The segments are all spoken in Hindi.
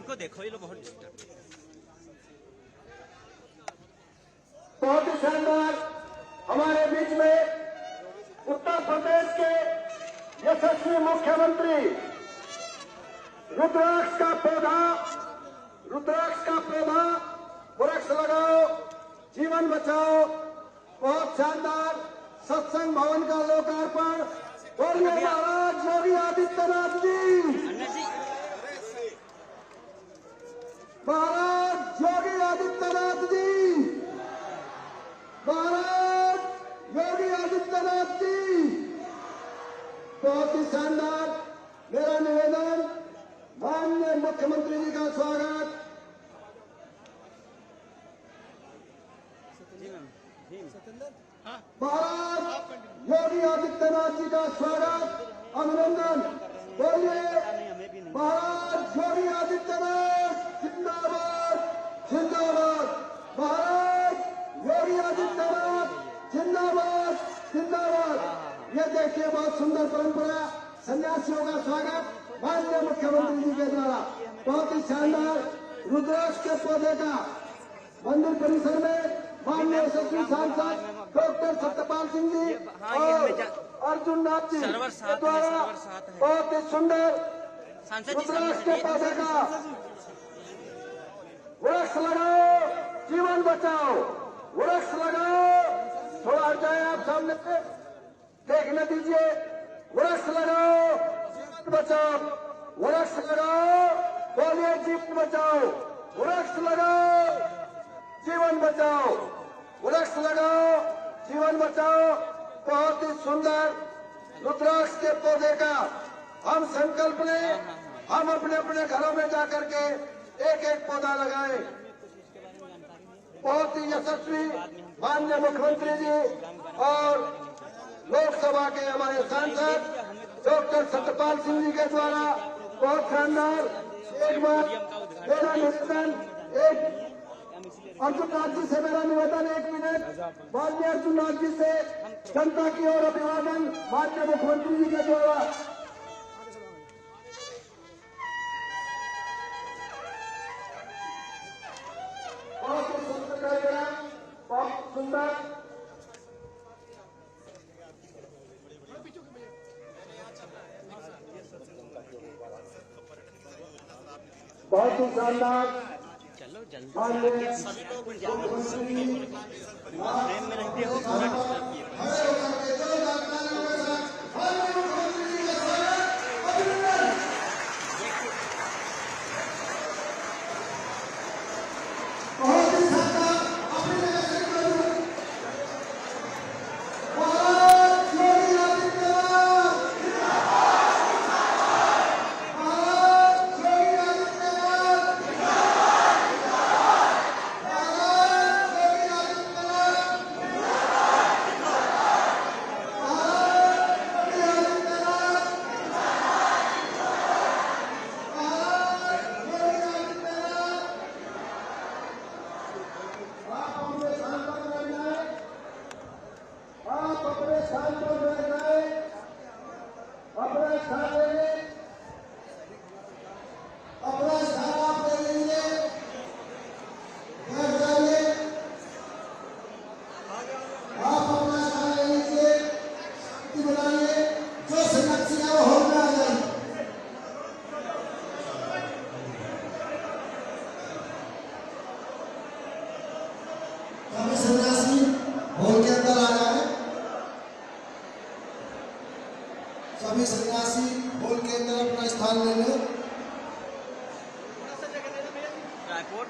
इनको देखो, ये लोग बहुत डिस्टर्ब। बहुत ही शानदार हमारे बीच में उत्तर प्रदेश के यशस्वी मुख्यमंत्री रुद्राक्ष का पौधा वृक्ष लगाओ जीवन बचाओ। बहुत शानदार सत्संग भवन का लोकार्पण। बोलिए महाराज योगी आदित्यनाथ जी, महाराज योगी आदित्यनाथ जी, महाराज योगी आदित्यनाथ जी। बहुत ही शानदार। मेरा निवेदन, माननीय मुख्यमंत्री जी का स्वागत। महाराज योगी आदित्यनाथ जी का स्वागत, अभिनंदन। बोलिए महाराज योगी आदित्यनाथ जिंदाबाद, जिंदाबाद। महाराज योगी आदित्यनाथ जिंदाबाद, जिंदाबाद। ये देखिए बहुत सुंदर परंपरा, सन्यासियों का स्वागत माननीय मुख्यमंत्री जी के द्वारा। बहुत ही शानदार रुद्राक्ष के पौधे का मंदिर परिसर में माननीय यशस्वी सांसद डॉक्टर सत्यपाल सिंह जी और अर्जुन नाथ जी के द्वारा बहुत ही सुंदर रुद्राक्ष के पौधे का वृक्ष लगाओ जीवन बचाओ, वृक्ष लगाओ। थोड़ा हट जाए आप, सामने से देखने दीजिए। वृक्ष लगाओ जीवन बचाओ, वृक्ष लगाओ। बोलिए जीवन बचाओ, वृक्ष लगाओ जीवन बचाओ, वृक्ष लगाओ जीवन बचाओ। बहुत ही सुंदर रुद्राक्ष के पौधे का हम संकल्प लें, हम अपने अपने घरों में जाकर के एक एक पौधा लगाएं। बहुत ही यशस्वी माननीय मुख्यमंत्री जी और लोकसभा के हमारे सांसद डॉक्टर सत्यपाल सिंह जी के द्वारा बहुत शानदार। एक बार मेरा निवेदन, एक अर्जुन नाथ जी से मेरा निवेदन, 1 मिनट। माननीय अर्जुन नाथ जी से जनता की ओर अभिवादन माननीय मुख्यमंत्री जी के द्वारा। बहुत ही सुंदर कार्यक्रम, बहुत सुंदर। बहुत ही शानदार। चलो जल्दी माननीय प्रेम में रहते हो, पूरा डिस्टर्ब किए। अपने स्थान पर बैठ जाए, अपना स्थान ले लें, अपना स्थान आप ले लीजिए, बैठ जाइए। आप अपना स्थान ले लीजिए, शांति बनाइए। जो सन्यासी है वो हॉल में आ जाए। सभी सन्यासी हॉल के अंदर आ जाए। सभी सन्यासी हॉल के अंदर अपना स्थान ले लें। रायपुर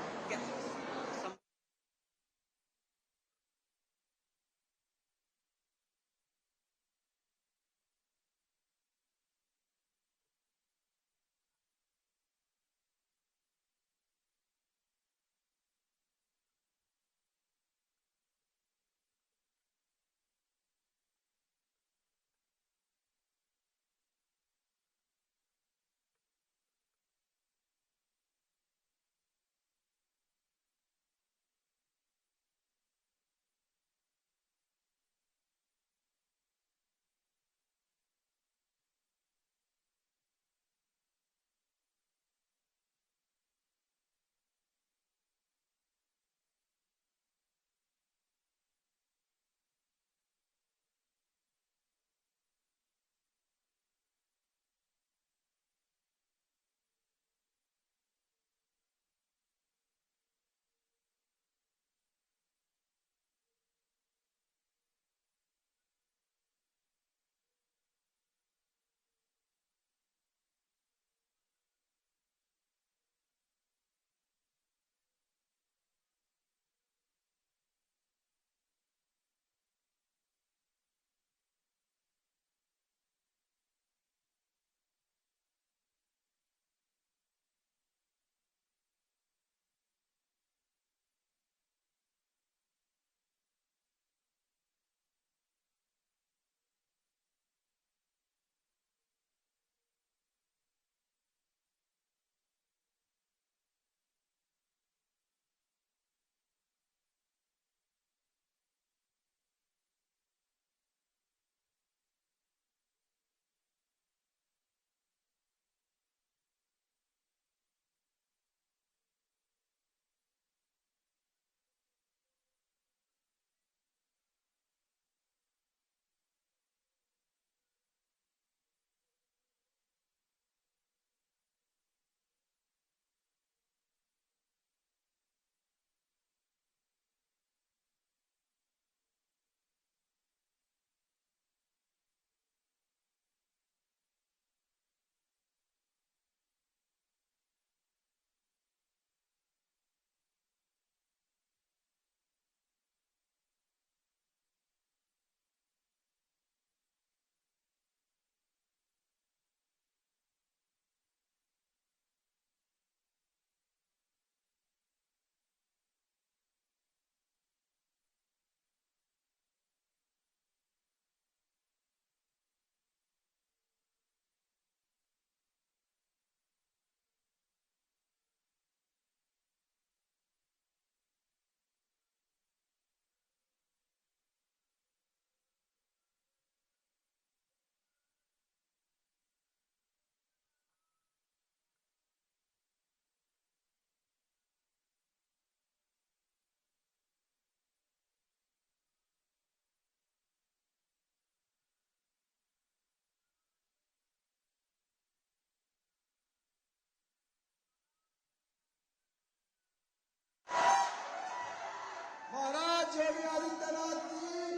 योगी आदित्यनाथ जी,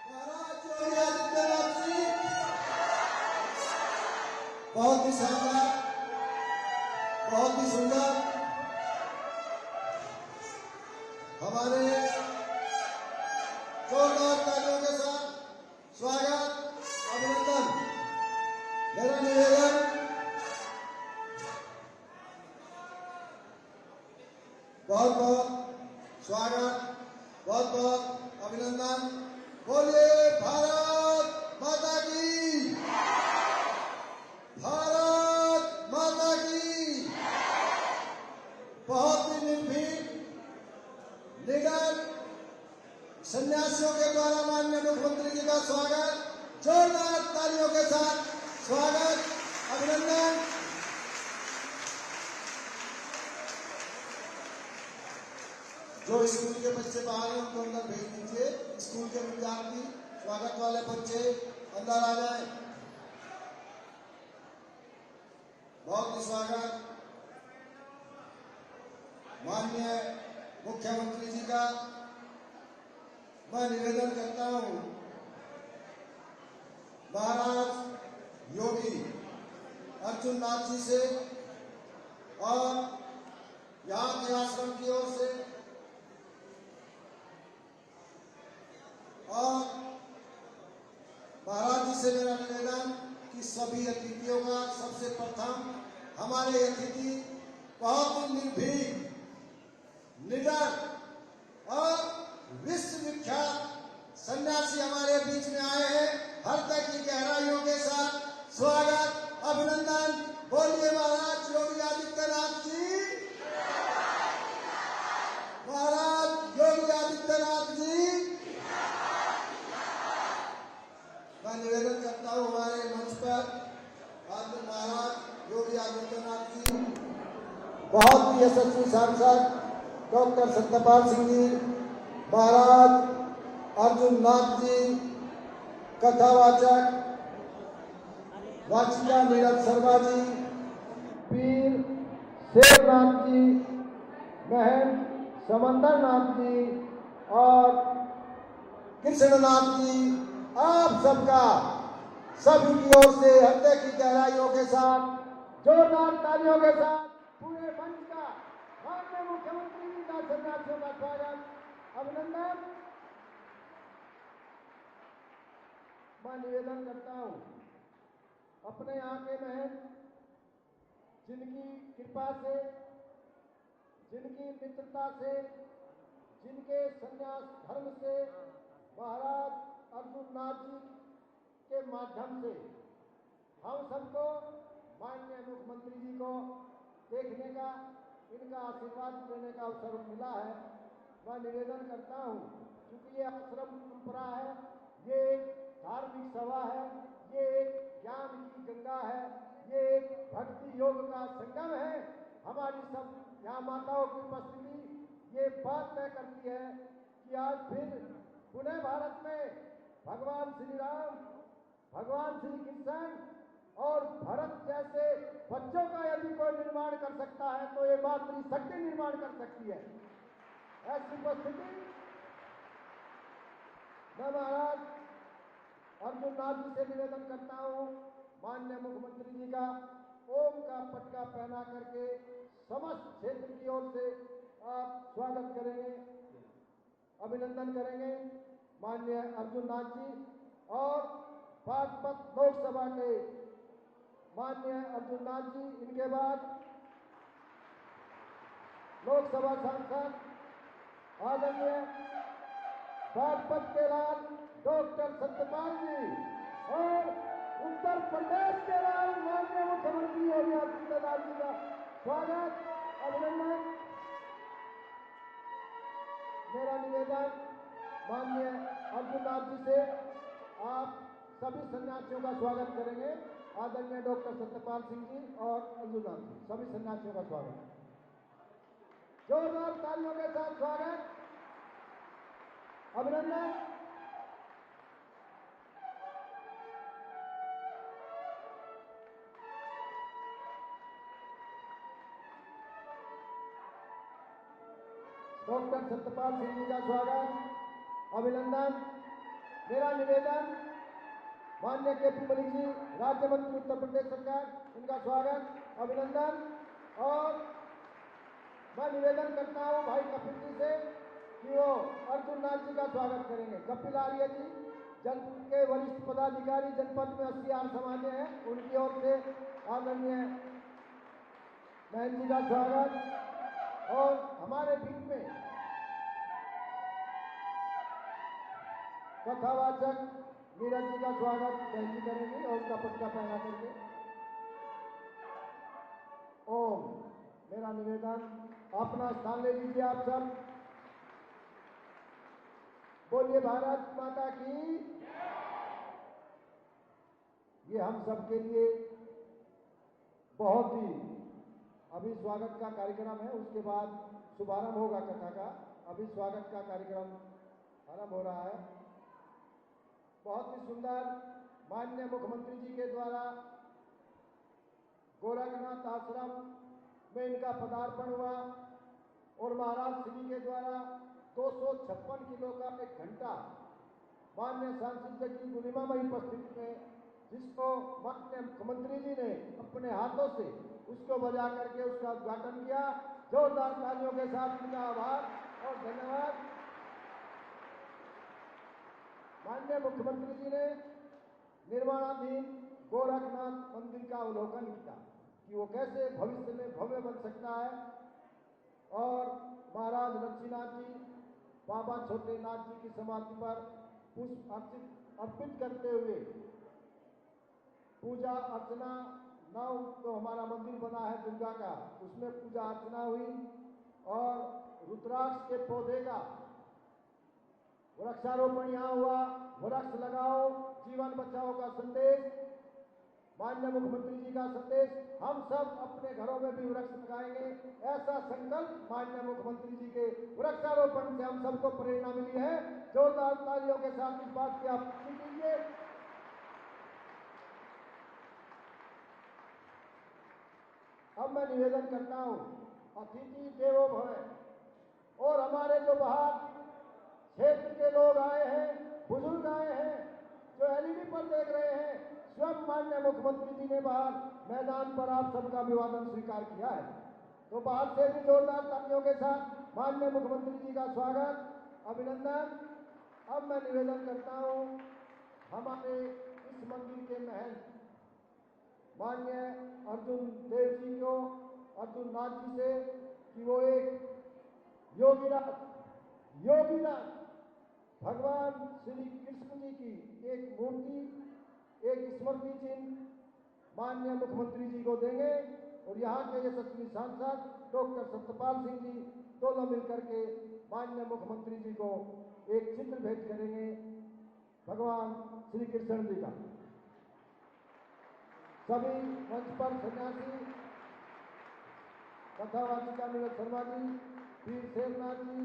महाराज योगी आदित्यनाथ जी। बहुत ही शानदार, बहुत ही सुंदर हमारे जोरदार तालियों के साथ स्वागत, अभिनंदन। मेरा निवेदन बहुत बहुत स्वागत, बहुत बहुत अभिनंदन। बोलिए भारत माता की, भारत माता की। बहुत ही निर्भीक निडर सन्यासियों के द्वारा माननीय मुख्यमंत्री जी का स्वागत, जोरदार तालियों के साथ स्वागत, अभिनंदन। जो स्कूल के बच्चे बाहर हैं उनको अंदर भेज दीजिए। स्कूल के विद्यार्थी, स्वागत वाले बच्चे अंदर आ जाएं। बहुत ही स्वागत। माननीय मुख्यमंत्री जी का मैं निवेदन करता हूं, महाराज योगी अर्जुननाथ जी से और यहाँ के आश्रम की ओर से और महाराज जी से मेरा निवेदन कि सभी अतिथियों का सबसे प्रथम हमारे अतिथि बहुत ही निर्भीक, निडर और विश्व विख्यात सन्यासी हमारे बीच में आए हैं। हृदय की गहराइयों के साथ स्वागत, अभिनंदन। बोलिए महाराज योगी आदित्यनाथ जी, महाराज योगी आदित्यनाथ जी। मैं निवेदन करता हूँ हमारे मंच पर आदरणीय महाराज योगी आदित्यनाथ जी, बहुत ही यशस्वी सांसद डॉक्टर सत्यपाल सिंह जी, महाराज अर्जुननाथ जी, कथावाचक वाचिका नीरज शर्मा जी, पीर शेरनाथ जी, महंत समंदरनाथ जी और कृष्णनाथ जी, आप सबका सभी की ओर से हृदय की गहराइयों के साथ जोरदार तालियों के साथ पूरे मंच का माननीय मुख्यमंत्री जी का सन्यासियों का स्वागत, अभिनंदन। मैं निवेदन करता हूं अपने यहाँ के महंत जिनकी कृपा से, जिनकी मित्रता से, जिनके संन्यास धर्म से महाराज अर्जुननाथ जी के माध्यम से हम सबको माननीय मुख्यमंत्री जी को देखने का, इनका आशीर्वाद लेने का अवसर मिला है। मैं निवेदन करता हूँ, क्योंकि ये आश्रम परंपरा है, ये एक धार्मिक सभा है, ये एक ज्ञान की गंगा है, ये एक भक्ति योग का संगम है। हमारी सब यहाँ माताओं की उपस्थिति ये बात तय करती है कि आज फिर पुणे भारत में भगवान श्री राम, भगवान श्री कृष्ण और भरत जैसे बच्चों का यदि कोई निर्माण कर सकता है तो ये मातृ शक्ति निर्माण कर सकती है। ऐसी उपस्थिति मैं महाराज अर्जुननाथ जी से निवेदन करता हूँ, माननीय मुख्यमंत्री जी का ओम का पटका पहना करके समस्त क्षेत्र की ओर से आप स्वागत करेंगे, अभिनंदन करेंगे माननीय अर्जुननाथ जी और बागपत लोकसभा के माननीय अर्जुननाथ जी। इनके बाद लोकसभा सांसद आदरणीय बागपत के लाल डॉक्टर सत्यपाल जी और उत्तर प्रदेश के लाल माननीय मुख्यमंत्री योगी आदित्यनाथ जी का स्वागत, अभिनंदन। मेरा निवेदन माननीय अर्जुननाथ जी से आप सभी सन्यासियों का स्वागत करेंगे, आदरणीय डॉक्टर सत्यपाल सिंह जी और अर्जुननाथ जी, सभी सन्यासियों का स्वागत, जोरदार तालियों के साथ स्वागत, अभिनंदन। डॉक्टर सत्यपाल सिंह जी का स्वागत, अभिनंदन। मेरा निवेदन, माननीय केपी मलिक जी, राज्य मंत्री उत्तर प्रदेश सरकार, इनका स्वागत, अभिनंदन। और मैं निवेदन करता हूं भाई कपिल जी से कि वो अर्जुन नाथ जी का स्वागत करेंगे। कपिल आर्य जी जनपद के वरिष्ठ पदाधिकारी, जनपद में 80 आर समाजे हैं, उनकी ओर से आदरणीय बहन जी का स्वागत। और हमारे बीच में कथावाचक नीरज जी का स्वागत बहन जी करेंगी और उनका पटका पहना करके। ओम। मेरा निवेदन, अपना स्थान ले लीजिए आप सब। बोलिए भारत माता की। ये हम सब के लिए बहुत ही अभी स्वागत का कार्यक्रम है, उसके बाद शुभारंभ होगा कथा का। अभी स्वागत का कार्यक्रम आरंभ हो रहा है। बहुत ही सुंदर माननीय मुख्यमंत्री जी के द्वारा गोरखनाथ आश्रम में इनका पदार्पण हुआ और महाराज श्री के द्वारा 256 किलो का एक घंटा माननीय सांसद की गुलिमामयी उपस्थिति में, जिसको माननीय मुख्यमंत्री जी ने अपने हाथों से उसको बजा करके उसका उद्घाटन किया। जोरदार तालियों के साथ उनका आभार और धन्यवाद। माननीय मुख्यमंत्री जी ने निर्माणाधीन गोरखनाथ मंदिर का अवलोकन किया कि वो कैसे भविष्य में भव्य बन सकता है। और महाराज लक्ष्मीनाथ जी, बाबा छोटेनाथ जी की समाधि पर पुष्प अर्पित करते हुए पूजा अर्चना, नव जो हमारा मंदिर बना है दुर्गा का, उसमें पूजा अर्चना हुई और रुद्राक्ष के पौधे का वृक्षारोपण यहाँ हुआ। वृक्ष लगाओ जीवन बचाओ का संदेश, माननीय मुख्यमंत्री जी का संदेश। हम सब अपने घरों में भी वृक्ष लगाएंगे, ऐसा संकल्प माननीय मुख्यमंत्री जी के वृक्षारोपण से हम सबको प्रेरणा मिली है। जोरदार तालियों के साथ इस बात की आप पुष्टि कीजिए। अब मैं निवेदन करता हूं, अतिथि देवो भव। और हमारे जो बाहर क्षेत्र के लोग आए हैं, बुजुर्ग आए हैं, जो एलईडी पर देख रहे हैं, स्वयं माननीय मुख्यमंत्री जी ने बाहर मैदान पर आप सबका अभिवादन स्वीकार किया है, तो बाहर से भी जोरदार तालियों के साथ माननीय मुख्यमंत्री जी का स्वागत, अभिनंदन। अब मैं निवेदन करता हूं हमारे इस मंदिर के महंत माननीय अर्जुन देव जी को, अर्जुन नाथ जी से, कि वो एक योगीनाथ भगवान श्री कृष्ण जी की एक मूर्ति, एक स्मृति चिन्ह माननीय मुख्यमंत्री जी को देंगे और यहाँ के यशस्वी सांसद डॉक्टर सत्यपाल सिंह जी दोनों मिलकर के माननीय मुख्यमंत्री जी को एक चित्र भेंट करेंगे भगवान श्री कृष्ण जी का। सभी मंच पर सन्यासी, कथावाचिका नीरज शर्मा जी, वीर शेरनाथ जी,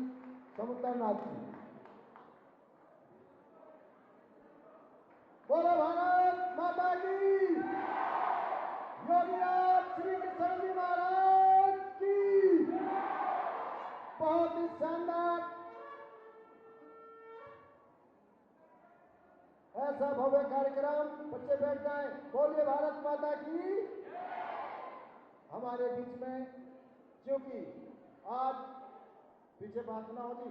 समुद्रनाथ जी। बोलो भारत माता की। योगीराज श्री कृष्ण जी महाराज की। बहुत ही शानदार ऐसा भव्य कार्यक्रम। बच्चे बैठ जाएं। बोलिए भारत माता की। हमारे बीच में, क्योंकि आज पीछे बात ना होगी,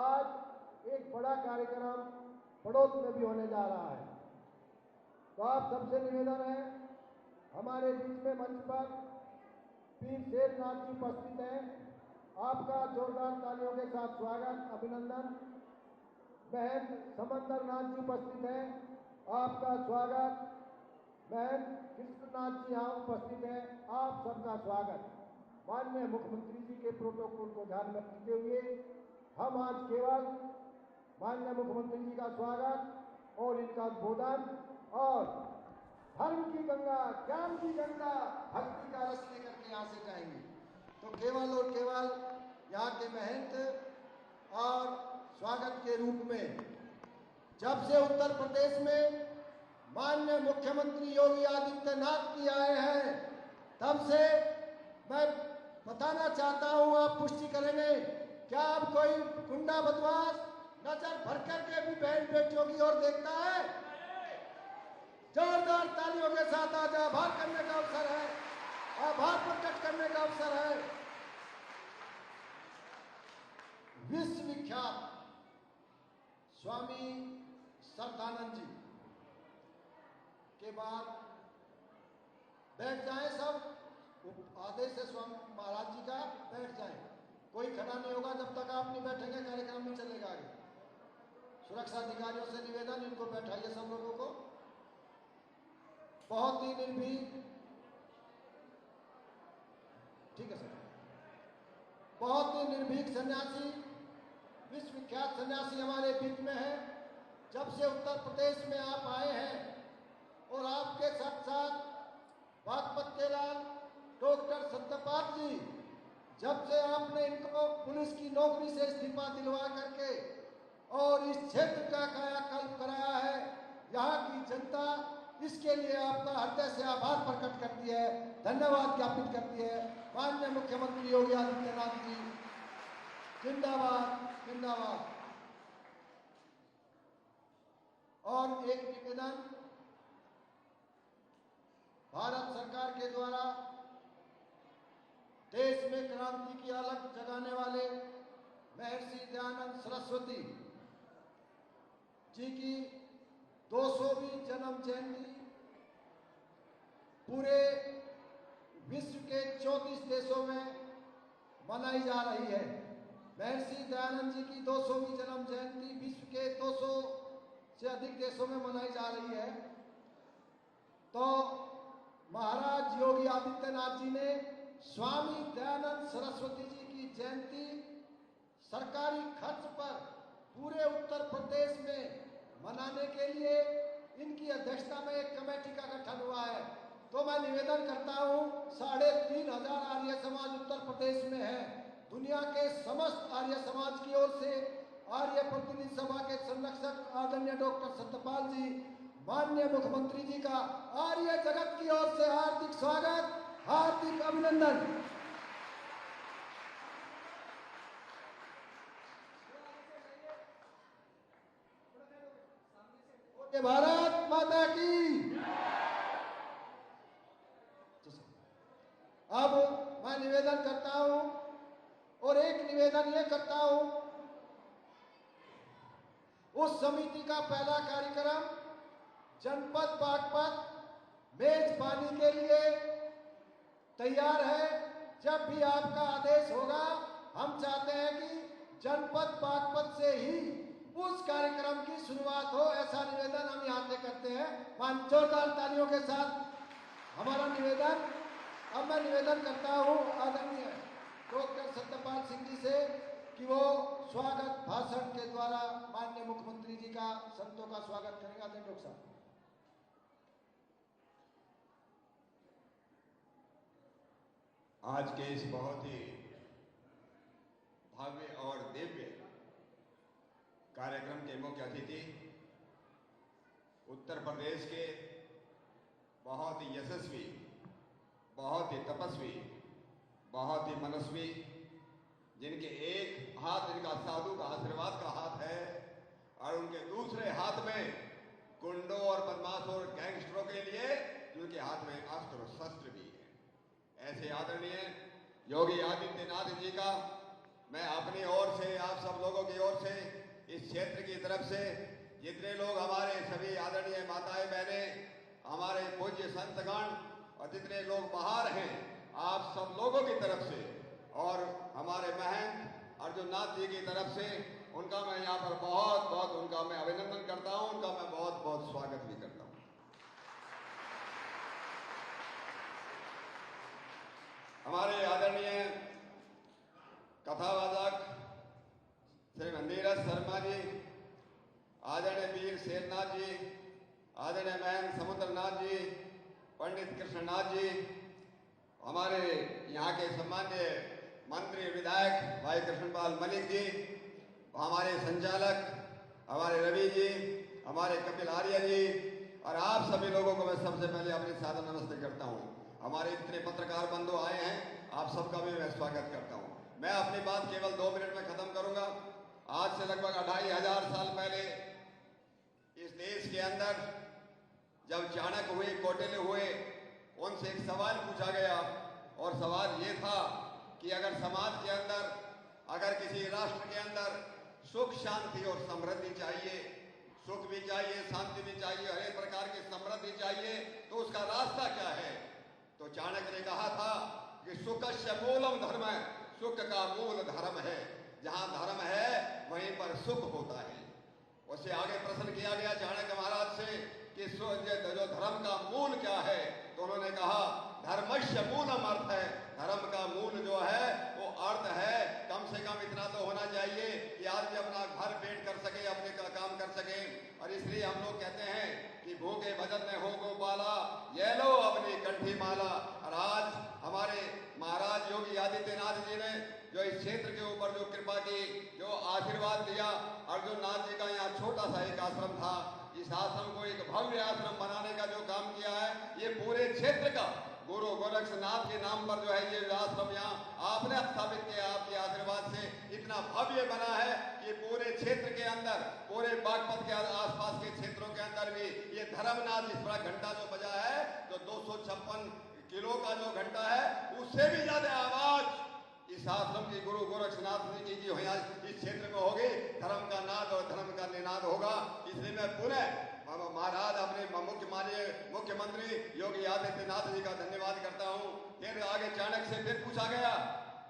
आज एक बड़ा कार्यक्रम बड़ौत में भी होने जा रहा है, तो आप सबसे निवेदन है, हमारे बीच में मंच पर वीर शेरनाथ जी उपस्थित हैं, आपका जोरदार तालियों के साथ स्वागत, अभिनंदन। बहन समंदर नाथ जी उपस्थित हैं, आपका स्वागत। बहन कृष्णनाथ जी यहाँ उपस्थित हैं, आप सबका स्वागत। माननीय मुख्यमंत्री जी के प्रोटोकॉल को ध्यान में रखते हुए हम आज केवल माननीय मुख्यमंत्री जी का स्वागत और इनका उद्बोधन और धर्म की गंगा, ज्ञान की गंगा, भक्ति का रस लेकर के यहाँ से जाएंगे। तो केवल और केवल यहाँ के महंत और स्वागत के रूप में, जब से उत्तर प्रदेश में माननीय मुख्यमंत्री योगी आदित्यनाथ जी आए हैं, तब से मैं बताना चाहता हूं, आप पुष्टि करेंगे क्या अब कोई गुंडा बदमाश नजर भर करके भी बहन बेटियों की ओर देखता है? जोरदार तालियों के साथ आज आभार करने का अवसर है, आभार प्रकट करने का अवसर है। विश्वविख्यात स्वामी श्रद्धानंद जी के बाद बैठ जाएं सब, आदेश है स्वामी महाराज जी का, बैठ जाएं, कोई खड़ा नहीं होगा जब तक आप नहीं बैठेंगे, कार्यक्रम नहीं चलेगा आगे। सुरक्षा अधिकारियों से निवेदन, इनको बैठाइए सब लोगों को। बहुत ही निर्भीक, ठीक है सर, बहुत ही निर्भीक सन्यासी, विश्वविख्यात सन्यासी हमारे बीच में है। जब से उत्तर प्रदेश में आप आए हैं और आपके साथ साथ बागपत के लाल डॉक्टर सत्यपाल जी, जब से आपने इनको पुलिस की नौकरी से इस्तीफा दिलवा करके और इस क्षेत्र का कायाकल्प कराया है, यहाँ की जनता इसके लिए आपका हृदय से आभार प्रकट करती है, धन्यवाद ज्ञापित करती है। माननीय मुख्यमंत्री योगी आदित्यनाथ जी जिंदाबाद, जिंदाबाद। और एक निवेदन, भारत सरकार के द्वारा देश में क्रांति की अलख जगाने वाले महर्षि दयानंद सरस्वती जी की 200वीं जन्म जयंती पूरे विश्व के 34 देशों में मनाई जा रही है। महर्षि दयानंद जी की 200वीं जन्म जयंती विश्व के 200 से अधिक देशों में मनाई जा रही है। तो महाराज योगी आदित्यनाथ जी ने स्वामी दयानंद सरस्वती जी की जयंती सरकारी खर्च पर पूरे उत्तर प्रदेश में मनाने के लिए इनकी अध्यक्षता में एक कमेटी का गठन हुआ है। तो मैं निवेदन करता हूं, 3,500 आर्य समाज उत्तर प्रदेश में है। दुनिया के समस्त आर्य समाज की ओर से आर्य प्रतिनिधि सभा के संरक्षक आदरणीय डॉक्टर सत्यपाल जी, माननीय मुख्यमंत्री जी का आर्य जगत की ओर से हार्दिक स्वागत, हार्दिक अभिनंदन। भारत माता की। अब मैं निवेदन करता हूं और एक निवेदन ये करता हूं, उस समिति का पहला कार्यक्रम जनपद बागपत मेजबानी के लिए तैयार है। जब भी आपका आदेश होगा, हम चाहते हैं कि जनपद बागपत से ही उस कार्यक्रम की शुरुआत हो, ऐसा निवेदन हम यहाँ से करते हैं। जोरदार तालियों के साथ हमारा निवेदन। अब मैं निवेदन करता हूँ आदरणीय डॉक्टर सत्यपाल सिंह जी से कि वो स्वागत भाषण के द्वारा माननीय मुख्यमंत्री जी का, संतों का स्वागत करेंगे। आदरणीय डॉक्टर साहब। आज के इस बहुत ही भव्य और दिव्य कार्यक्रम के मुख्य अतिथि उत्तर प्रदेश के बहुत ही यशस्वी, बहुत ही तपस्वी, बहुत ही मनस्वी, जिनके एक हाथ इनका साधु का आशीर्वाद का हाथ है और उनके दूसरे हाथ में गुंडों और बदमाशों और गैंगस्टरों के लिए जिनके हाथ में अस्त्र और शस्त्र भी है, ऐसे आदरणीय योगी आदित्यनाथ जी का मैं अपनी ओर से, आप सब लोगों की ओर से, इस क्षेत्र की तरफ से, जितने लोग हमारे सभी आदरणीय माताएं बहनें, हमारे पूज्य संतगण और जितने लोग बाहर हैं, आप सब लोगों की तरफ से और हमारे महंत अर्जुननाथ जी की तरफ से उनका मैं यहाँ पर बहुत बहुत उनका मैं अभिनंदन करता हूँ, उनका मैं बहुत बहुत स्वागत भी करता हूँ। हमारे आदरणीय कथावाचक श्री मंदिरज शर्मा जी, आदरणीय वीर शेरनाथ जी, आदरणीय महंत समुद्रनाथ जी, पंडित कृष्णनाथ जी, हमारे यहाँ के सम्मान्य मंत्री विधायक भाई कृष्णपाल मलिक जी, हमारे संचालक हमारे रवि जी, हमारे कपिल आर्य जी और आप सभी लोगों को मैं सबसे पहले अपनी सादर नमस्ते करता हूँ। हमारे इतने पत्रकार बंधु आए हैं, आप सबका भी मैं स्वागत करता हूँ। मैं अपनी बात केवल 2 मिनट में खत्म करूंगा। आज से लगभग 2500 साल पहले इस देश के अंदर जब चाणक्य हुए, कौटिल्य हुए, उनसे एक सवाल पूछा गया और सवाल ये था कि अगर समाज के अंदर, अगर किसी राष्ट्र के अंदर सुख, शांति और समृद्धि चाहिए, सुख भी चाहिए, शांति भी चाहिए, हर एक प्रकार की समृद्धि चाहिए, तो उसका रास्ता क्या है? तो चाणक्य ने कहा था कि सुखस्य मूलम धर्म, सुख का मूल धर्म है। जहां धर्म है वहीं पर सुख होता है। उससे आगे प्रश्न किया गया चाणक्य महाराज से कि जो धर्म का मूल क्या है? तो उन्होंने कहा धर्मस्य मूलम अर्थ है। धर्म का मूल जो है वो अर्थ है। कम से कम इतना तो होना चाहिए कि आदमी अपना घर पेट कर सके, अपने का काम कर सके। और इसलिए हम लोग कहते हैं कि भूखे भजन में हो गोपाला, ये लो अपनी कंठी माला। और आज हमारे महाराज योगी आदित्यनाथ जी ने जो इस क्षेत्र के ऊपर जो कृपा की, जो आशीर्वाद दिया, अर्जुन नाथ जी का यहाँ छोटा सा एक आश्रम था, इस आश्रम को एक भव्य आश्रम बनाने का जो काम किया है, ये पूरे क्षेत्र का गुरु गोरक्षनाथ के नाम पर जो है ये आश्रम यहाँ आपने स्थापित किया। आपके आशीर्वाद से इतना भव्य बना है कि पूरे क्षेत्र के अंदर, पूरे बागपत के आसपास के क्षेत्रों के अंदर भी ये धर्मनाथ इस बड़ा घंटा जो बजा है, जो 256 किलो का जो घंटा है, उससे भी ज्यादा आवाज इस आश्रम की गुरु गोरक्षनाथ जी की इस क्षेत्र में होगी। धर्म का नाद और धर्म का निनाद होगा। इसलिए मैं पुनः महाराज अपने मुख्यमंत्री योगी आदित्यनाथ जी का धन्यवाद करता हूँ। फिर आगे चाणक्य से फिर पूछा गया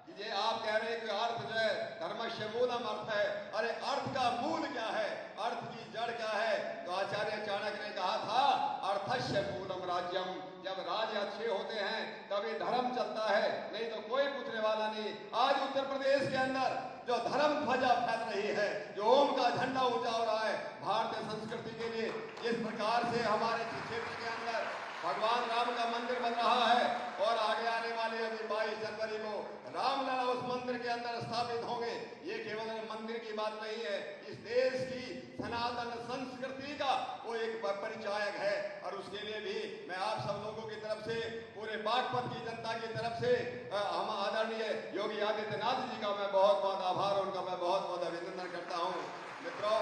कि ये आप कह रहे हैं कि अर्थ जो है धर्मस्य मूलम अर्थ है, अरे अर्थ का मूल क्या है, अर्थ की जड़ क्या है? तो आचार्य चाणक्य ने कहा था अर्थस्य मूलम राज्यम। जब राज्य अच्छे होते हैं तभी धर्म चलता है, नहीं तो कोई पूछने वाला नहीं। आज उत्तर प्रदेश के अंदर जो धर्म ध्वजा फैल रही है, जो ओम का झंडा ऊंचा हो रहा है भारतीय संस्कृति के लिए, इस प्रकार से हमारे क्षेत्र के अंदर भगवान राम का मंदिर बन रहा है और आगे आने वाले अभी 22 जनवरी को रामलला उस मंदिर के अंदर स्थापित होंगे। ये केवल मंदिर की बात नहीं है, इस देश की सनातन संस्कृति का वो एक परिचायक है। और उसके लिए भी मैं आप सब लोगों की तरफ से, पूरे बागपत की जनता की तरफ से हम आदरणीय योगी आदित्यनाथ जी का मैं बहुत बहुत आभार, उनका मैं बहुत बहुत अभिनंदन करता हूँ। मित्रों,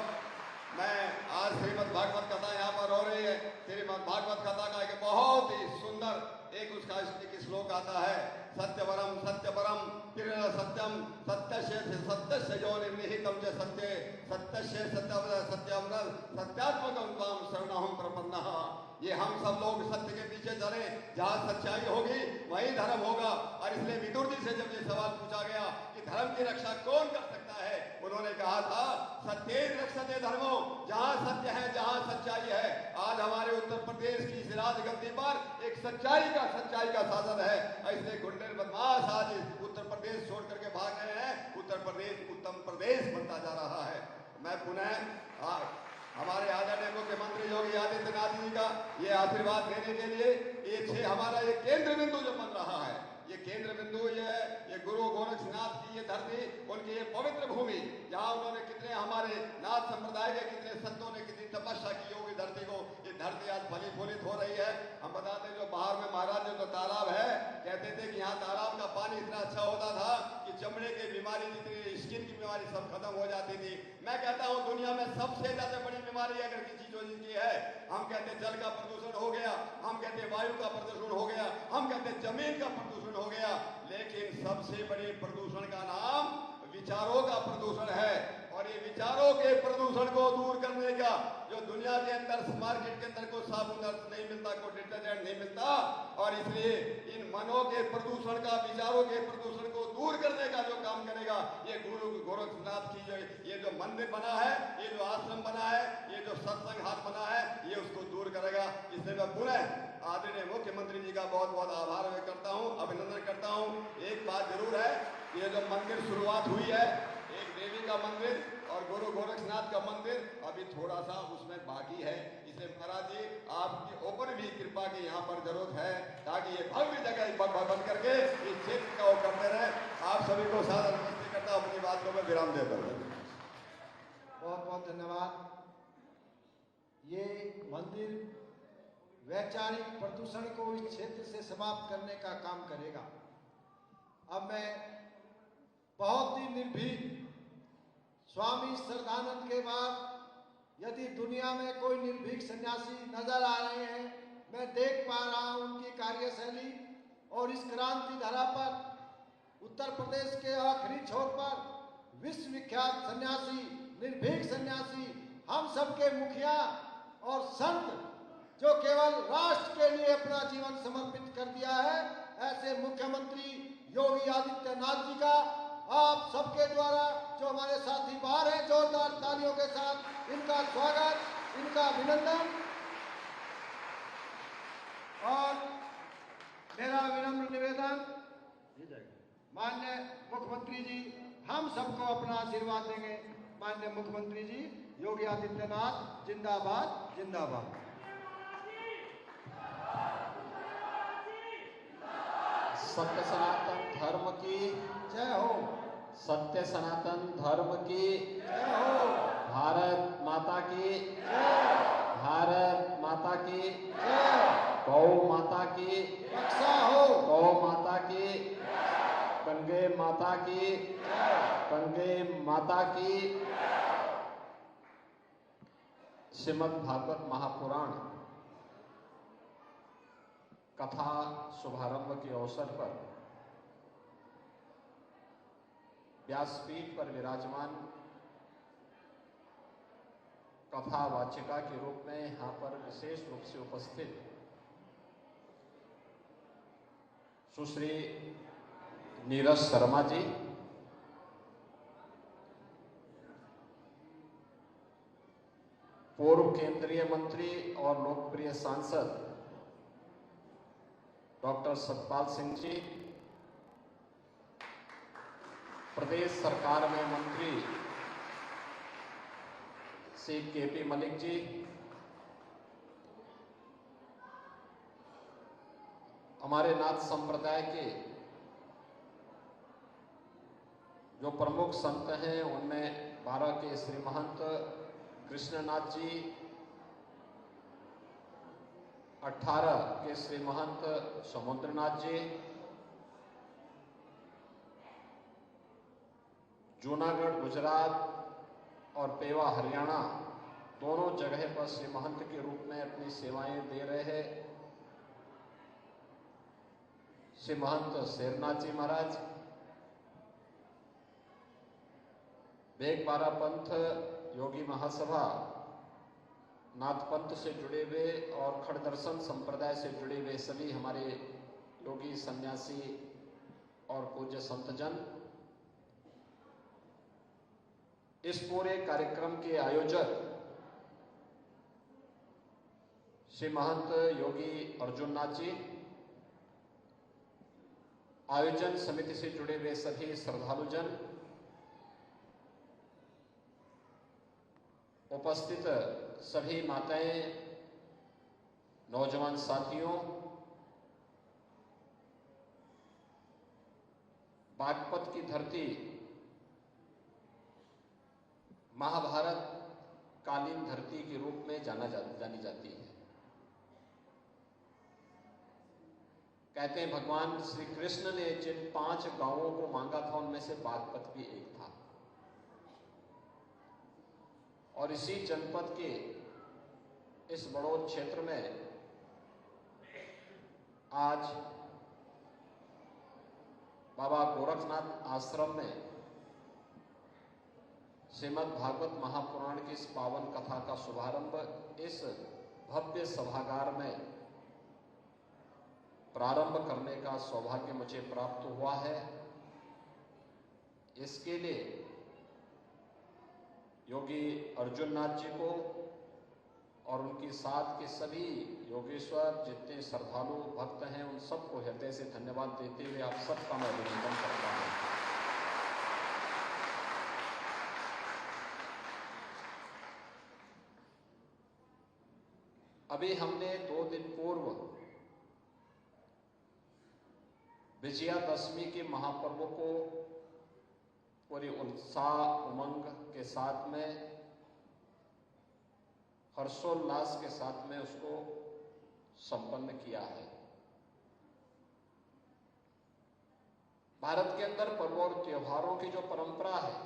मैं आज श्रीमद् भागवत कथा यहाँ पर हो रही है। श्रीमद् भागवत कथा का एक बहुत ही सुंदर एक उसका एक श्लोक आता है, सत्यवरम सत्यपरम तिरन सत्यम सत्यस्य जो निहितम च सत्ये सत्यस्य सत्यम सत्यात्मकम त्वाम शरणहम प्रपन्नः। ये हम सब लोग सत्य के पीछे चले, जहाँ सच्चाई होगी वही धर्म होगा। और इसलिए विदुर जी से जब ये सवाल पूछा गया कि धर्म की रक्षा कौन कर सकता है, उन्होंने कहा था सत्येन रक्षते धर्मो, जहाँ सत्य है, जहाँ सच्चाई है। आज हमारे उत्तर प्रदेश की इस राजगद्दी पर एक सच्चाई का शासन है। ऐसे गुंडे बदमाश आज उत्तर प्रदेश छोड़ करके भाग गए हैं। उत्तर प्रदेश उत्तम प्रदेश बनता जा रहा है। मैं पुनः हमारे आदरणीय मुख्यमंत्री योगी आदित्यनाथ जी का ये आशीर्वाद देने के लिए ये हमारा ये केंद्र बिंदु जो बन रहा है, ये केंद्र बिंदु ये गुरु गोरक्षनाथ की ये धरती, उनकी ये पवित्र भूमि, जहाँ उन्होंने कितने हमारे नाथ संप्रदाय के कितने संतों ने कितनी तपस्या की होगी धरती को, ये धरती आज फली फूलित हो रही है। हम बताते जो बाहर में महाराज जो तालाब है, कहते थे कि यहाँ तालाब का पानी इतना अच्छा होता था कि चमड़े की बीमारी, जितनी स्किन की बीमारी सब खत्म हो जाती थी। मैं कहता हूँ दुनिया में सबसे ज्यादा बड़ी बीमारी अगर किसी चीज की है, हम कहते जल का प्रदूषण हो गया, हम कहते वायु का प्रदूषण हो गया, हम कहते जमीन का प्रदूषण हो गया, लेकिन सबसे बड़े प्रदूषण का नाम विचारों का प्रदूषण है। और ये विचारों के प्रदूषण को दूर करने का जो दुनिया के अंदर मार्केट के अंदर को साबुन नहीं मिलता, कोई डिटर्जेंट नहीं मिलता, और इसलिए इन मनों के प्रदूषण का, विचारों के प्रदूषण को दूर करने का जो काम करेगा, ये गुरु गोरक्षनाथ की ये जो मंदिर बना है, ये जो आश्रम बना है, ये जो सत्संग हाट बना है, ये उसको दूर करेगा। इसलिए मैं पुनः आदरणीय मुख्यमंत्री जी का बहुत बहुत आभार व्यक्त करता हूँ, अभिनंदन करता हूँ। एक बात जरूर है, ये जो मंदिर शुरुआत हुई है, एक देवी का मंदिर और गुरु गोरक्षनाथ का मंदिर, अभी थोड़ा सा उसमें बाकी है। इसलिए महाराज जी आपकी ऊपर भी कृपा की यहाँ पर जरूरत है, ताकि ये भव्य जगह बन करके इस क्षेत्र का वो करते रहे। आप सभी को सादर नमस्ते करता हूँ, अपनी बात को मैं विराम देता हूँ। बहुत बहुत धन्यवाद। ये मंदिर वैचारिक प्रदूषण को इस क्षेत्र से समाप्त करने का काम करेगा। अब मैं बहुत ही निर्भीक, स्वामी श्रद्धानंद के बाद यदि दुनिया में कोई निर्भीक सन्यासी नजर आ रहे हैं, मैं देख पा रहा हूं उनकी कार्यशैली। और इस क्रांति धारा पर उत्तर प्रदेश के आखिरी छोर पर विश्व विख्यात सन्यासी, निर्भीक सन्यासी, हम सबके मुखिया और संत, जो केवल राष्ट्र के लिए अपना जीवन समर्पित कर दिया है, ऐसे मुख्यमंत्री योगी आदित्यनाथ जी का आप सबके द्वारा, जो हमारे साथी बाहर हैं, जोरदार तालियों के साथ इनका स्वागत, इनका अभिनंदन। और मेरा विनम्र निवेदन, माननीय मुख्यमंत्री जी हम सबको अपना आशीर्वाद देंगे। माननीय मुख्यमंत्री जी योगी आदित्यनाथ जिंदाबाद, जिंदाबाद। सत्य सनातन धर्म की जय हो। सत्य सनातन धर्म की जय हो। भारत माता की जय। भारत माता की जय। गौ माता की रक्षा हो। गौ माता की गंगे माता की गंगे माता की। श्रीमद् भागवत महापुराण कथा शुभारंभ के अवसर पर व्यासपीठ पर विराजमान कथा वाचिका के रूप में यहाँ पर विशेष रूप से उपस्थित सुश्री नीरज शर्मा जी, पूर्व केंद्रीय मंत्री और लोकप्रिय सांसद डॉक्टर सतपाल सिंह जी, प्रदेश सरकार में मंत्री श्री केपी मलिक जी, हमारे नाथ संप्रदाय के जो प्रमुख संत हैं उनमें 12 के श्री महंत कृष्णनाथ जी, 18 के श्री महंत समुद्रनाथ जी, जूनागढ़ गुजरात और पेवा हरियाणा दोनों जगह पर श्री महंत के रूप में अपनी सेवाएं दे रहे हैं श्री महंत शेरनाथ जी महाराज, बेगबारा पंथ योगी महासभा नाथ पंथ से जुड़े हुए और खड़दर्शन संप्रदाय से जुड़े हुए सभी हमारे योगी सन्यासी और पूज्य संतजन, इस पूरे कार्यक्रम के आयोजक श्री महंत योगी अर्जुननाथ जी, आयोजन समिति से जुड़े हुए सभी श्रद्धालुजन, उपस्थित सभी माताएं, नौजवान साथियों, बागपत की धरती महाभारत कालीन धरती के रूप में जानी जाती है। कहते हैं भगवान श्री कृष्ण ने जिन 5 गांवों को मांगा था उनमें से बागपत भी एक था। और इसी जनपद के इस बड़ौद क्षेत्र में आज बाबा गोरखनाथ आश्रम में श्रीमद् भागवत महापुराण की इस पावन कथा का शुभारंभ इस भव्य सभागार में प्रारंभ करने का सौभाग्य मुझे प्राप्त हुआ है। इसके लिए योगी अर्जुननाथ जी को और उनके साथ के सभी योगेश्वर जितने श्रद्धालु भक्त हैं उन सबको हृदय से धन्यवाद देते हुए आप सबका मैं अभिनंदन करता हूं। अभी हमने 2 दिन पूर्व विजयादशमी के महापर्व को पूरी उत्साह उमंग के साथ में, हर्षोल्लास के साथ में उसको संपन्न किया है। भारत के अंदर पर्वों और त्योहारों की जो परंपरा है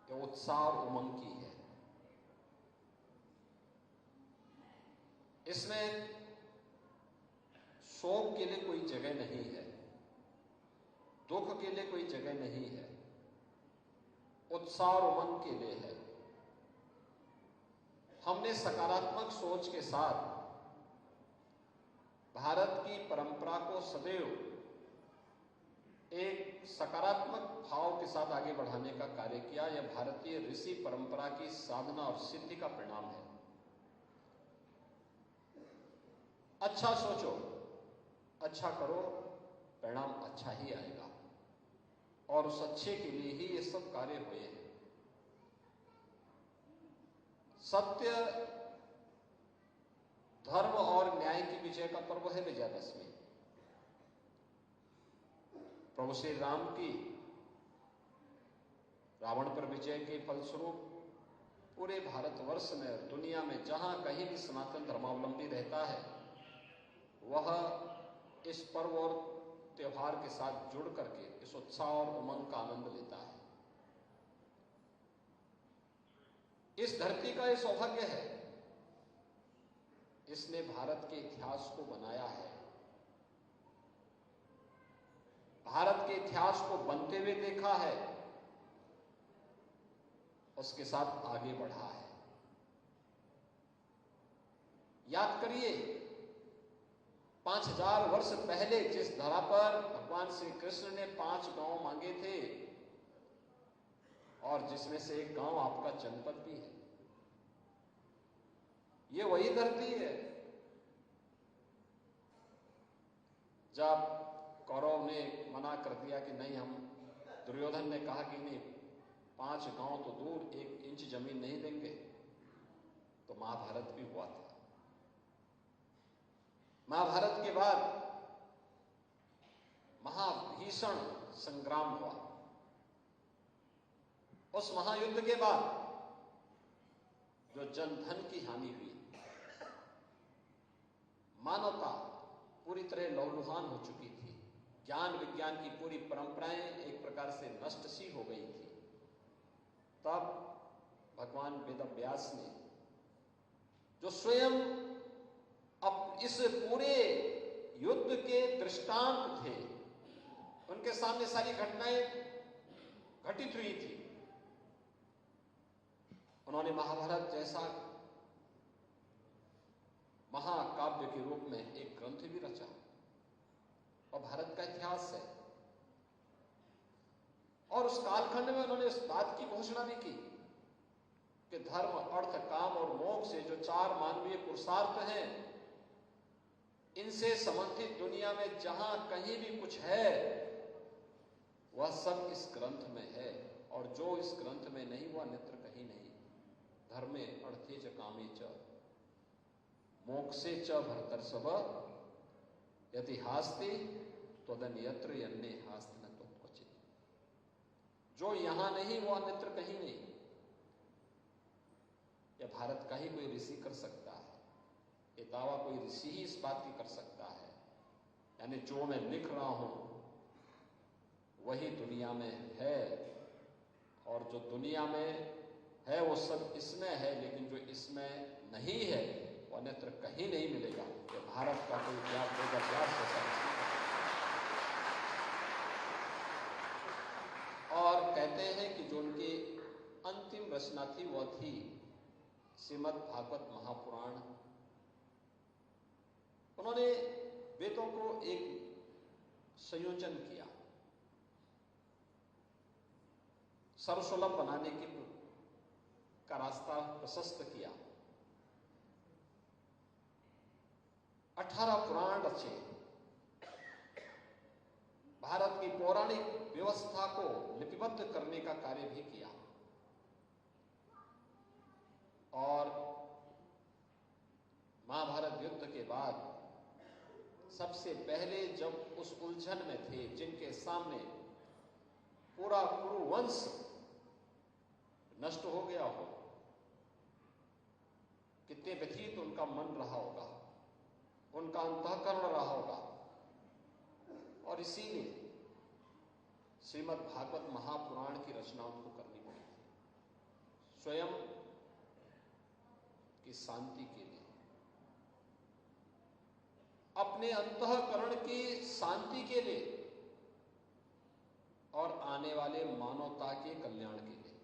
ये उत्साह और उमंग की है। इसमें शोक के लिए कोई जगह नहीं है, दुख के लिए कोई जगह नहीं है, उत्साह और उमंग के लिए है। हमने सकारात्मक सोच के साथ भारत की परंपरा को सदैव एक सकारात्मक भाव के साथ आगे बढ़ाने का कार्य किया। यह भारतीय ऋषि परंपरा की साधना और सिद्धि का परिणाम है। अच्छा सोचो, अच्छा करो, परिणाम अच्छा ही आएगा और उस अच्छे के लिए ही ये सब कार्य हुए हैं। सत्य, धर्म और न्याय की विजय का पर्व है विजयादशमी। प्रभु श्री राम की रावण पर विजय के फलस्वरूप पूरे भारतवर्ष में और दुनिया में जहां कहीं भी सनातन धर्मावलंबी रहता है वह इस पर्व और त्योहार के साथ जुड़ करके इस उत्साह और उमंग का आनंद लेता है। इस धरती का यह सौभाग्य है, इसने भारत के इतिहास को बनाया है, भारत के इतिहास को बनते हुए देखा है, उसके साथ आगे बढ़ा है। याद करिए 5000 वर्ष पहले जिस धरा पर भगवान श्री कृष्ण ने 5 गांव मांगे थे और जिसमें से एक गांव आपका जनपद भी है, ये वही धरती है। जब कौरव ने मना कर दिया कि नहीं, हम दुर्योधन ने कहा कि नहीं 5 गांव तो दूर 1 इंच जमीन नहीं देंगे, तो महाभारत भी हुआ था। महाभारत के बाद महाभीषण संग्राम हुआ। उस महायुद्ध के बाद जो जनधन की हानि हुई, मानवता पूरी तरह लहूलुहान हो चुकी थी, ज्ञान विज्ञान की पूरी परंपराएं एक प्रकार से नष्ट सी हो गई थी। तब भगवान वेदव्यास ने, जो स्वयं अब इस पूरे युद्ध के दृष्टांत थे, उनके सामने सारी घटनाएं घटित हुई थी, उन्होंने महाभारत जैसा महाकाव्य के रूप में एक ग्रंथ भी रचा और भारत का इतिहास है। और उस कालखंड में उन्होंने इस बात की घोषणा भी की कि धर्म, अर्थ, काम और मोक्ष से जो 4 मानवीय पुरुषार्थ हैं, इनसे संबंधित दुनिया में जहां कहीं भी कुछ है वह सब इस ग्रंथ में है, और जो इस ग्रंथ में नहीं वह अन्यत्र कहीं नहीं। धर्मे अर्थे च कामे च मोक्षे च भरतर्षभ यदि हास्ति त्वदन्यत्र यन्ने हास्ति न त्वत्क्वचित्। जो यहां नहीं वो अन्यत्र कहीं नहीं। यह भारत का ही कोई ऋषि कर सकता है, ये दावा कोई ऋषि ही इस बात की कर सकता है। यानी जो मैं लिख रहा हूं वही दुनिया में है, और जो दुनिया में है वो सब इसमें है, लेकिन जो इसमें नहीं है वो अन्यत्र कहीं नहीं मिलेगा। ये भारत का कोई वेदव्यास जैसा ऋषि है। और कहते हैं कि जो उनकी अंतिम रचना थी वह थी श्रीमद् भागवत महापुराण। उन्होंने वेदों को एक संयोजन किया, सर्वसुलभ बनाने का रास्ता प्रशस्त किया। 18 पुराण रचे, भारत की पौराणिक व्यवस्था को लिपिबद्ध करने का कार्य भी किया। और महाभारत युद्ध के बाद सबसे पहले जब उस उलझन में थे जिनके सामने पूरा कुरुवंश नष्ट हो गया हो, कितने व्यथित उनका मन रहा होगा, उनका अंतःकरण रहा होगा। और इसीलिए श्रीमद् भागवत महापुराण की रचना उनको करनी पड़ी थी, स्वयं की शांति के लिए, अपने अंतःकरण की शांति के लिए और आने वाले मानवता के कल्याण के लिए।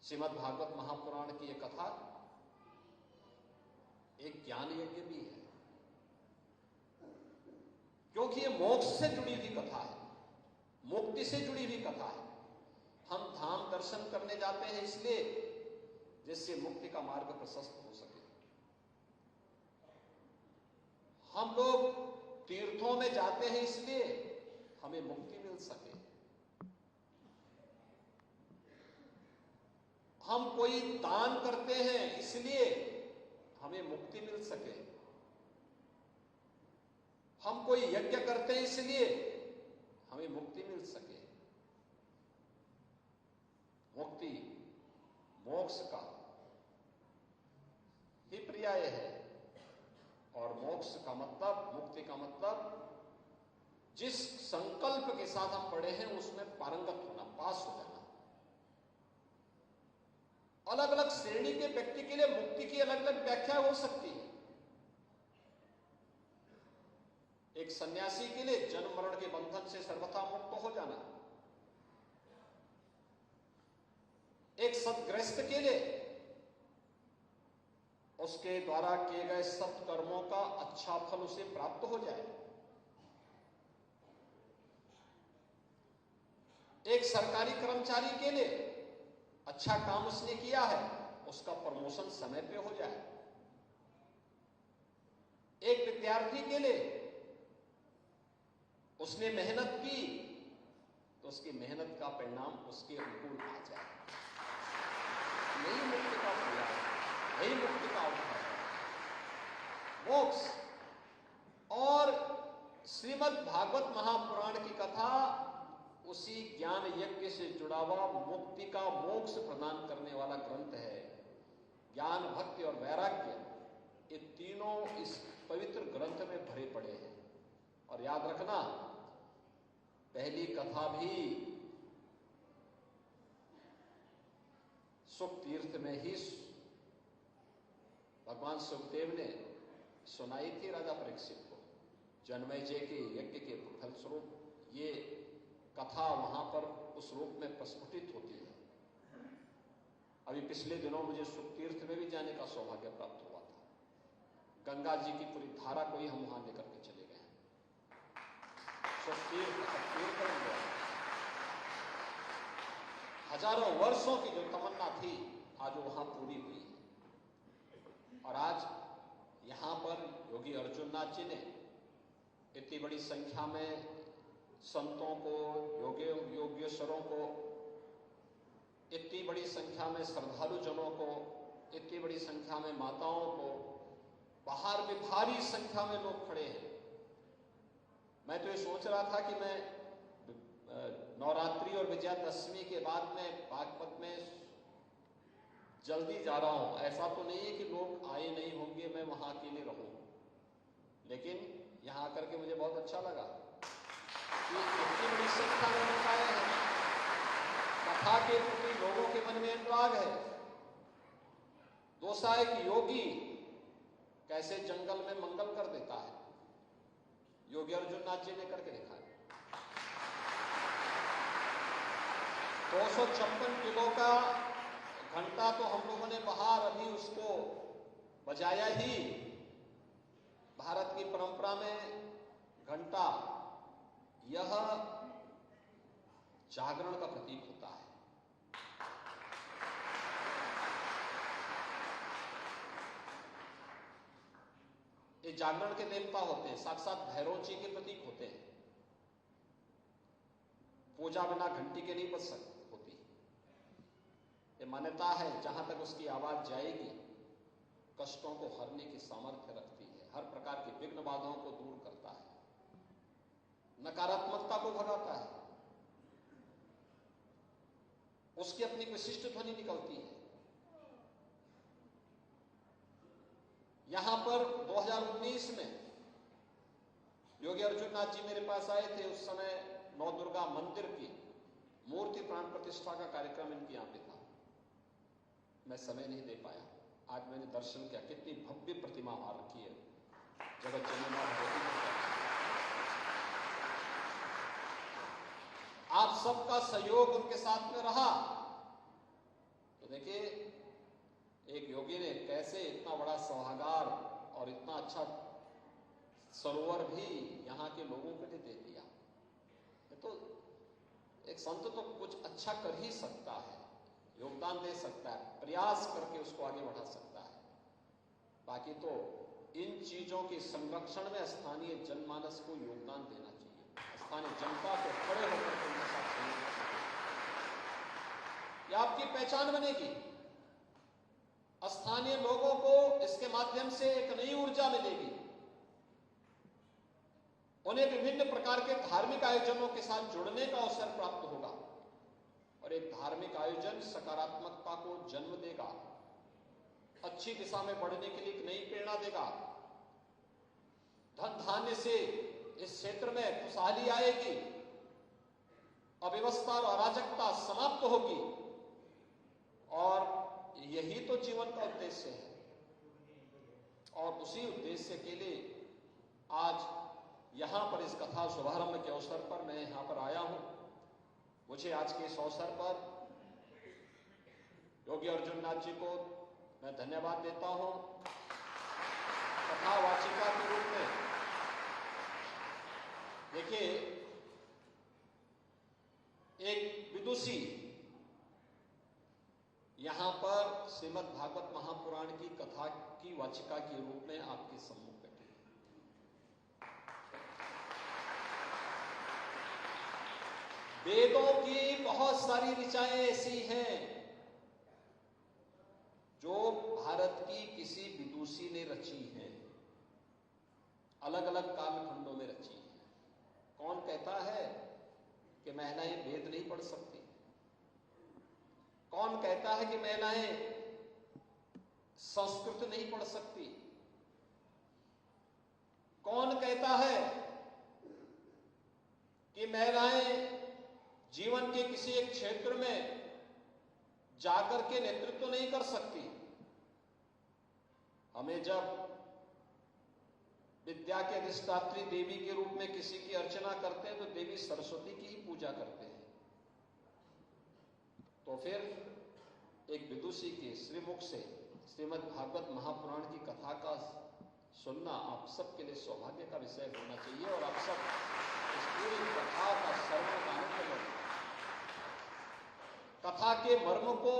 श्रीमद् भागवत महापुराण की यह कथा एक ज्ञान यज्ञ भी है, क्योंकि ये मोक्ष से जुड़ी हुई कथा है, मुक्ति से जुड़ी हुई कथा है। हम धाम दर्शन करने जाते हैं इसलिए जिससे मुक्ति का मार्ग प्रशस्त हो सके। हम लोग तीर्थों में जाते हैं इसलिए हमें मुक्ति मिल सके। हम कोई दान करते हैं इसलिए हमें मुक्ति मिल सके। हम कोई यज्ञ करते हैं इसलिए हमें मुक्ति मिल सके। मुक्ति मोक्ष का ही पर्याय है, और मोक्ष का मतलब, मुक्ति का मतलब जिस संकल्प के साथ हम पढ़े हैं उसमें पारंगत होना, पास हो जाना। अलग अलग श्रेणी के व्यक्ति के लिए मुक्ति की अलग अलग व्याख्या हो सकती है। एक सन्यासी के लिए जन्म मरण के बंधन से सर्वथा मुक्त हो जाना, एक सत्गृहस्थ के लिए उसके द्वारा किए गए सत्कर्मों का अच्छा फल उसे प्राप्त हो जाए, एक सरकारी कर्मचारी के लिए अच्छा काम उसने किया है, उसका प्रमोशन समय पे हो जाए, एक विद्यार्थी के लिए उसने मेहनत की तो उसकी मेहनत का परिणाम उसके अनुकूल आ जाए। यही मुक्ति का पर्याय, यही मुक्ति का अवसर है, मोक्ष। और श्रीमद् भागवत महापुराण की कथा उसी ज्ञान यज्ञ से जुड़ा हुआ मुक्ति का मोक्ष प्रदान करने वाला ग्रंथ है। ज्ञान, भक्ति और वैराग्य, ये तीनों इस पवित्र ग्रंथ में भरे पड़े हैं। और याद रखना, पहली कथा भी सुख तीर्थ में ही भगवान सुखदेव ने सुनाई थी राजा परीक्षित को। जन्मेजय के यज्ञ के फलस्वरूप ये कथा वहां पर उस रूप में प्रस्फुटित होती है। अभी पिछले दिनों मुझे सुख तीर्थ में भी जाने का सौभाग्य प्राप्त हुआ था। गंगा जी की पूरी धारा को ही हम वहां लेकर के चले गए। सुख तीर्थ बन गया। हजारों वर्षों की जो तमन्ना थी आज वहां पूरी हुई है। और आज यहां पर योगी अर्जुननाथ जी ने इतनी बड़ी संख्या में संतों को, योगेश्वरों को, इतनी बड़ी संख्या में श्रद्धालु जनों को, इतनी बड़ी संख्या में माताओं को, बाहर भी भारी संख्या में लोग खड़े हैं। मैं तो ये सोच रहा था कि मैं नवरात्रि और विजयादशमी के बाद में बागपत में जल्दी जा रहा हूं। ऐसा तो नहीं है कि लोग आए नहीं होंगे, मैं वहां अकेले रहूं। लेकिन यहां आकर के मुझे बहुत अच्छा लगा कि इतनी बड़ी संख्या में लोग आए हैं। कथा के प्रति लोगों के मन में अनुराग है। दोसा है कि योगी कैसे जंगल में मंगल कर देता है। योगी अर्जुननाथ जी ने करके दिखाया। 256 किलो का घंटा तो हम लोगों ने बाहर अभी उसको बजाया ही। भारत की परंपरा में घंटा यह जागरण का प्रतीक होता है। ये जागरण के देवता होते हैं, साक्षात भैरव जी के प्रतीक होते हैं। पूजा बिना घंटी के नहीं बच सकती होती। ये मान्यता है जहां तक उसकी आवाज जाएगी कष्टों को हरने की सामर्थ्य रखती है, हर प्रकार की विघ्न बाधाओं को दूर करता है, नकारात्मकता को भगाता है। उसकी अपनी विशिष्ट ध्वनि निकलती है। यहां पर 2019 में योगी अर्जुननाथ जी मेरे पास आए थे। उस समय नौ दुर्गा मंदिर की मूर्ति प्राण प्रतिष्ठा का कार्यक्रम इनके यहाँ पे था। मैं समय नहीं दे पाया। आज मैंने दर्शन किया, कितनी भव्य प्रतिमा वहां रखी है जगत जननी मां भगवती की। आप सबका सहयोग उनके साथ में रहा तो देखिए एक योगी ने कैसे इतना बड़ा सभागार और इतना अच्छा सरोवर भी यहाँ के लोगों के लिए दे दिया। तो एक संत तो कुछ अच्छा कर ही सकता है, योगदान दे सकता है, प्रयास करके उसको आगे बढ़ा सकता है। बाकी तो इन चीजों के संरक्षण में स्थानीय जनमानस को योगदान देना चाहिए, स्थानीय जनता को खड़े होकर के उनके साथ सहयोग करना चाहिए। यह आपकी पहचान बनेगी। स्थानीय लोगों को इसके माध्यम से एक नई ऊर्जा मिलेगी। उन्हें विभिन्न प्रकार के धार्मिक आयोजनों के साथ जुड़ने का अवसर प्राप्त होगा और एक धार्मिक आयोजन सकारात्मकता को जन्म देगा, अच्छी दिशा में बढ़ने के लिए एक नई प्रेरणा देगा। धन धान्य से इस क्षेत्र में खुशहाली आएगी, अव्यवस्था और अराजकता समाप्त होगी और यही तो जीवन का उद्देश्य है। और उसी उद्देश्य के लिए आज यहां पर इस कथा शुभारंभ के अवसर पर मैं यहां पर आया हूं। मुझे आज के इस अवसर पर योगी अर्जुन नाथ जी को मैं धन्यवाद देता हूं। कथावाचिका के रूप में देखिए एक विदुषी यहां पर श्रीमद् भागवत महापुराण की कथा की वाचिका के रूप में आपके सम्मुख बैठे। वेदों की बहुत सारी ऋचाएं ऐसी हैं जो भारत की किसी विदुषी ने रची हैं, अलग अलग कालखंडों में रची हैं। कौन कहता है कि महिलाएं वेद नहीं पढ़ सकती? कौन कहता है कि महिलाएं संस्कृत नहीं पढ़ सकती? कौन कहता है कि महिलाएं जीवन के किसी एक क्षेत्र में जाकर के नेतृत्व नहीं कर सकती? हमें जब विद्या के अधिष्ठात्री देवी के रूप में किसी की अर्चना करते हैं तो देवी सरस्वती की ही पूजा करते हैं। तो फिर एक विदुषी के श्रीमुख से श्रीमद् भागवत महापुराण की कथा का सुनना आप सबके लिए सौभाग्य का विषय होना चाहिए और आप सब इस पूरी कथा का श्रवण का आनंद लें। कथा के मर्म को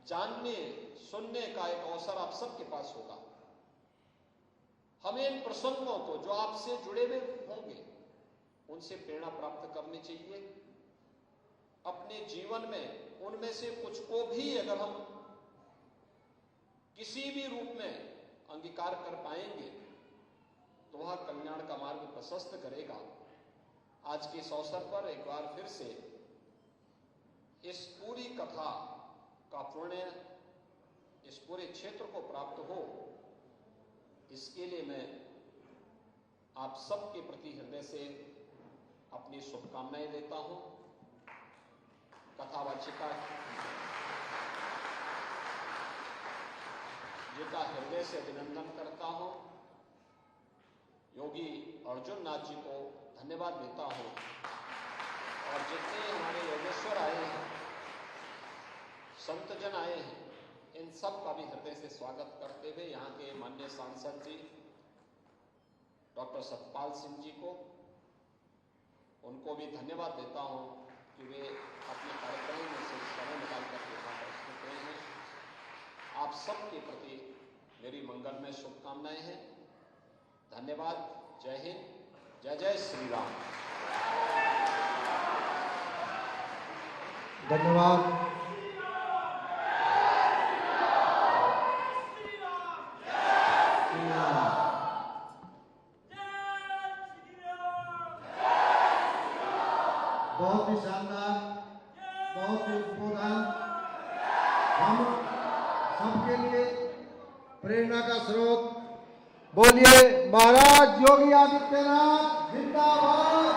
जानने सुनने का एक अवसर आप सबके पास होगा। हमें इन प्रसंगों को जो आपसे जुड़े हुए होंगे उनसे प्रेरणा प्राप्त करनी चाहिए। अपने जीवन में उनमें से कुछ को भी अगर हम किसी भी रूप में अंगीकार कर पाएंगे तो वह कल्याण का मार्ग प्रशस्त करेगा। आज के इस अवसर पर एक बार फिर से इस पूरी कथा का पुण्य इस पूरे क्षेत्र को प्राप्त हो, इसके लिए मैं आप सबके प्रति हृदय से अपनी शुभकामनाएं देता हूं। कथावाचिका जी का हृदय से अभिनंदन करता हूं। योगी अर्जुन नाथ जी को धन्यवाद देता हूं और जितने हमारे योगेश्वर आए हैं, संतजन आए हैं, इन सब का भी हृदय से स्वागत करते हुए यहाँ के माननीय सांसद जी डॉक्टर सतपाल सिंह जी को उनको भी धन्यवाद देता हूँ कि वे अपने कार्यक्रम में से समय निकाल कर यहाँ पर उपस्थित रहे हैं। आप सबके प्रति मेरी मंगलमय शुभकामनाएं हैं। धन्यवाद। जय हिंद। जय जय श्री राम। धन्यवाद। बहुत ही शानदार, बहुत ही उद्बोधन, हम सबके लिए प्रेरणा का स्रोत। बोलिए महाराज योगी आदित्यनाथ जिंदाबाद।